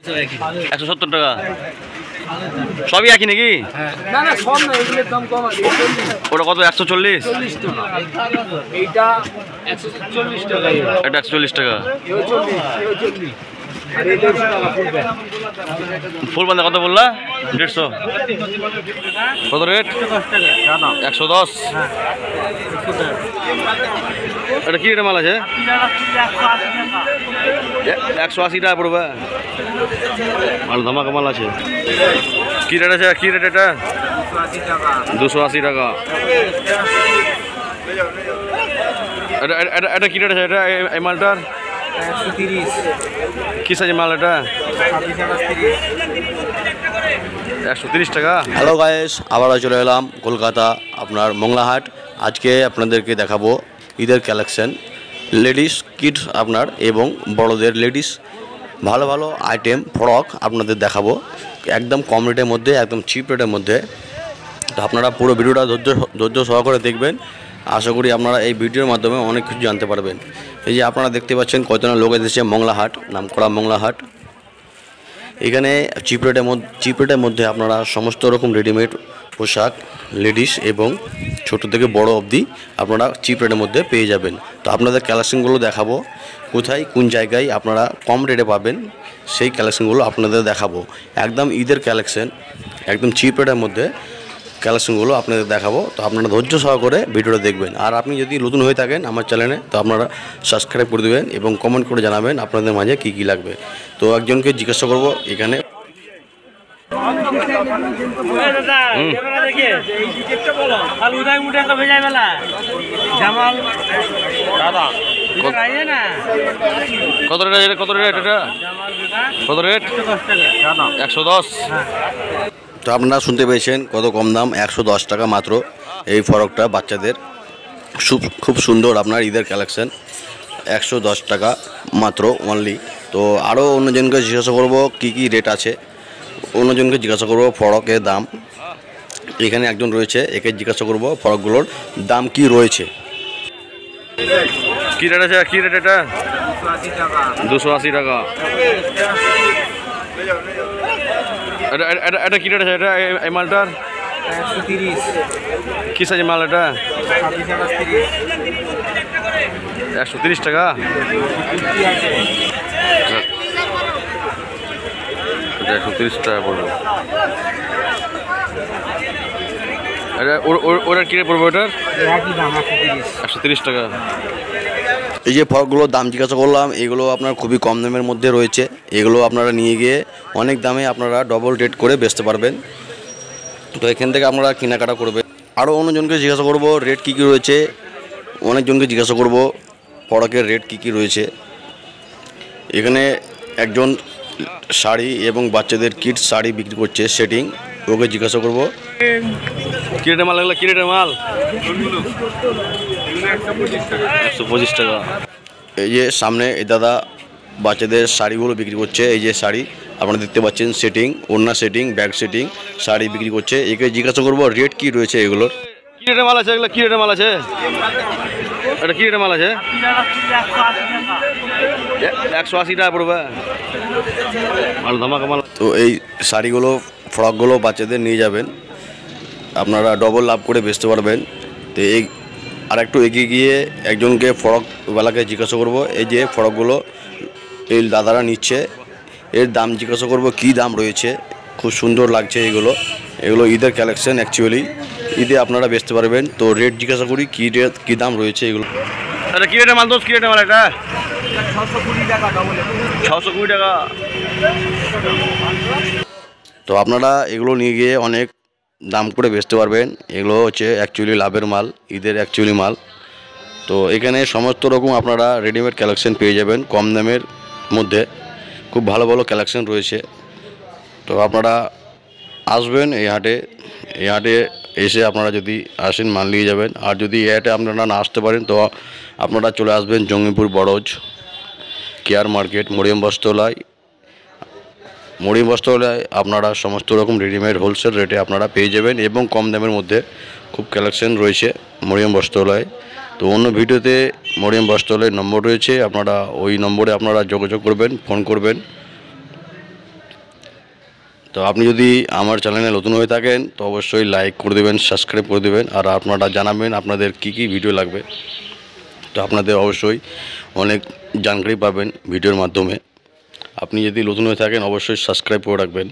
170 টাকা সবই একই নাকি? না না সব না, এগুলোর দাম কম আছে। ওটা কত? 140? 40 টাকা। এইটা 140 টাকা। এটা 140 টাকা। এও 40, এও 40। আর এই 150 টাকা ফুল বাঁধা কত বললা? 150। কত রেট? 110। এটা কি রেটে মাল আছে? 180 টাকা পড়বে। মাল ধামাকা মাল আছে। কি রেট আছে? কি রেট এটা? 280 টাকা। এটা কি রেট আছে এটা এই মালটার? 130। কি সাইজ মাল এটা? 130 টাকা। হ্যালো গাইস, আবারও চলে এলাম কলকাতা আপনার মংলাহাট। আজকে আপনাদেরকে দেখাবো ঈদের কালেকশন, লেডিস কিডস আপনার এবং বড়দের লেডিস ভালো ভালো আইটেম ফ্রক আপনাদের দেখাবো একদম কম রেটের মধ্যে, একদম চিপ রেটের মধ্যে। তো আপনারা পুরো ভিডিওটা ধৈর্য সহকারে দেখবেন। আশা করি আপনারা এই ভিডিওর মাধ্যমে অনেক কিছু জানতে পারবেন। এই যে আপনারা দেখতে পাচ্ছেন কতজন লোক এসেছে মংলাহাট, নামকরা মংলাহাট। এখানে চিপ রেটের মধ্যে আপনারা সমস্ত রকম রেডিমেড পোশাক লেডিস এবং ছোট থেকে বড় অবধি আপনারা চিপ রেটের মধ্যে পেয়ে যাবেন। তো আপনাদের কালেকশনগুলো দেখাবো, কোথায় কোন জায়গায় আপনারা কম রেটে পাবেন সেই কালেকশনগুলো আপনাদের দেখাবো। একদম ঈদের কালেকশন, একদম চিপ রেটের মধ্যে কালেকশনগুলো আপনাদের দেখাবো। তো আপনারা ধৈর্য সহকারে ভিডিওটা দেখবেন। আর আপনি যদি নতুন হয়ে থাকেন আমার চ্যানেলে, তো আপনারা সাবস্ক্রাইব করে দেবেন এবং কমেন্ট করে জানাবেন আপনাদের মাঝে কী কী লাগবে। তো একজনকে জিজ্ঞাসা করব এখানে। কত রেট এটা? কত রেট এটা? কত রেট? 110। তো আপনারা শুনতে পেয়েছেন কত কম দাম, 110 টাকা মাত্র এই ফরকটা বাচ্চাদের। খুব সুন্দর আপনার ঈদের কালেকশন, 110 টাকা মাত্র অনলি। তো আরও অন্যজনকে জিজ্ঞাসা করব কি কি রেট আছে, অন্যজনকে জিজ্ঞাসা করব ফরকের দাম। এখানে একজন রয়েছে, একে জিজ্ঞাসা করব ফরকগুলোর দাম কি রয়েছে। কি রেট আছে? কি রেট এটা? 280 টাকা। এটা কি রেট আছে এটা এই মালটার? 130। কি সাইজ মাল এটা? 130 টাকা। এটা 130 টাকা পড়বে। ওটার কি রেট পড়বে? ওটার 130 টাকা। এই যে ফরকগুলোর দাম জিজ্ঞাসা করলাম, এগুলো আপনার খুবই কম দামের মধ্যে রয়েছে। এগুলো আপনারা নিয়ে গিয়ে অনেক দামে আপনারা ডবল রেট করে বেচতে পারবেন। তো এখান থেকে আপনারা কেনাকাটা করবেন। আরও অন্যজনকে জিজ্ঞাসা করব রেট কী কী রয়েছে, অনেকজনকে জিজ্ঞাসা করব ফরকের রেট কী কী রয়েছে। এখানে একজন শাড়ি এবং বাচ্চাদের কিডস শাড়ি বিক্রি করছে সেটিং, ওকে জিজ্ঞাসা করব কী রেটের মাল লাগলো? কী রেটের মাল? 125 টাকা। এই যে সামনে এই দাদা বাচ্চাদের শাড়িগুলো বিক্রি করছে। এই যে শাড়ি আপনারা দেখতে পাচ্ছেন, সেটিং, ওড়না সেটিং, ব্যাগ সেটিং শাড়ি বিক্রি করছে। একে জিজ্ঞাসা করবো রেট কী রয়েছে এগুলোর। কী রেটের মাল আছে এগুলো? কী রেটের মাল আছে এটা? কী রেটের মাল আছে? 180 টাকা পড়বে। মাল ধামাকা মাল। তো এই শাড়িগুলো ফ্রকগুলো বাচ্চাদের নিয়ে যাবেন, আপনারা ডবল লাভ করে বেচতে পারবেন। তো এই আর একটু এগিয়ে গিয়ে একজনকে ফরকওয়ালাকে জিজ্ঞাসা করব, এই যে ফরকগুলো এই দাদারা নিচ্ছে, এর দাম জিজ্ঞাসা করব কী দাম রয়েছে। খুব সুন্দর লাগছে এগুলো ঈদের কালেকশন। অ্যাকচুয়ালি ঈদে আপনারা বেচতে পারবেন। তো রেট জিজ্ঞাসা করি কী রেট, কী দাম রয়েছে এগুলো। আরে কী রেটের মাল দোষ? কী রেটের মাল এটা? 620 টাকা। 620 টাকা। তো আপনারা এগুলো নিয়ে গিয়ে অনেক দাম করে বেচতে পারবেন। এগুলো হচ্ছে অ্যাকচুয়ালি লাভের মাল, ঈদের অ্যাকচুয়ালি মাল। তো এখানে সমস্ত রকম আপনারা রেডিমেড কালেকশন পেয়ে যাবেন কম দামের মধ্যে। খুব ভালো ভালো কালেকশন রয়েছে। তো আপনারা আসবেন এই হাটে এসে আপনারা যদি আসেন মাল নিয়ে যাবেন। আর যদি এই হাটে আপনারা না আসতে পারেন তো আপনারা চলে আসবেন জঙ্গিপুর বড়জ কেয়ার মার্কেট, মরিয়ম বস্ত্রালয় আপনারা সমস্ত রকম রেডিমেড হোলসেল রেটে আপনারা পেয়ে যাবেন এবং কম দামের মধ্যে খুব কালেকশন রয়েছে মরিয়ম বস্ত্রালয়। তো অন্য ভিডিওতে মরিয়ম বস্ত্রালয়ের নম্বর রয়েছে, আপনারা ওই নম্বরে আপনারা যোগাযোগ করবেন, ফোন করবেন। তো আপনি যদি আমার চ্যানেলে নতুন হয়ে থাকেন তো অবশ্যই লাইক করে দেবেন, সাবস্ক্রাইব করে দেবেন, আর আপনারা জানাবেন আপনাদের কি কি ভিডিও লাগবে। তো আপনাদের অবশ্যই অনেক জানকারি পাবেন ভিডিওর মাধ্যমে। আপনি যদি নতুন হয়ে থাকেন অবশ্যই সাবস্ক্রাইব করে রাখবেন।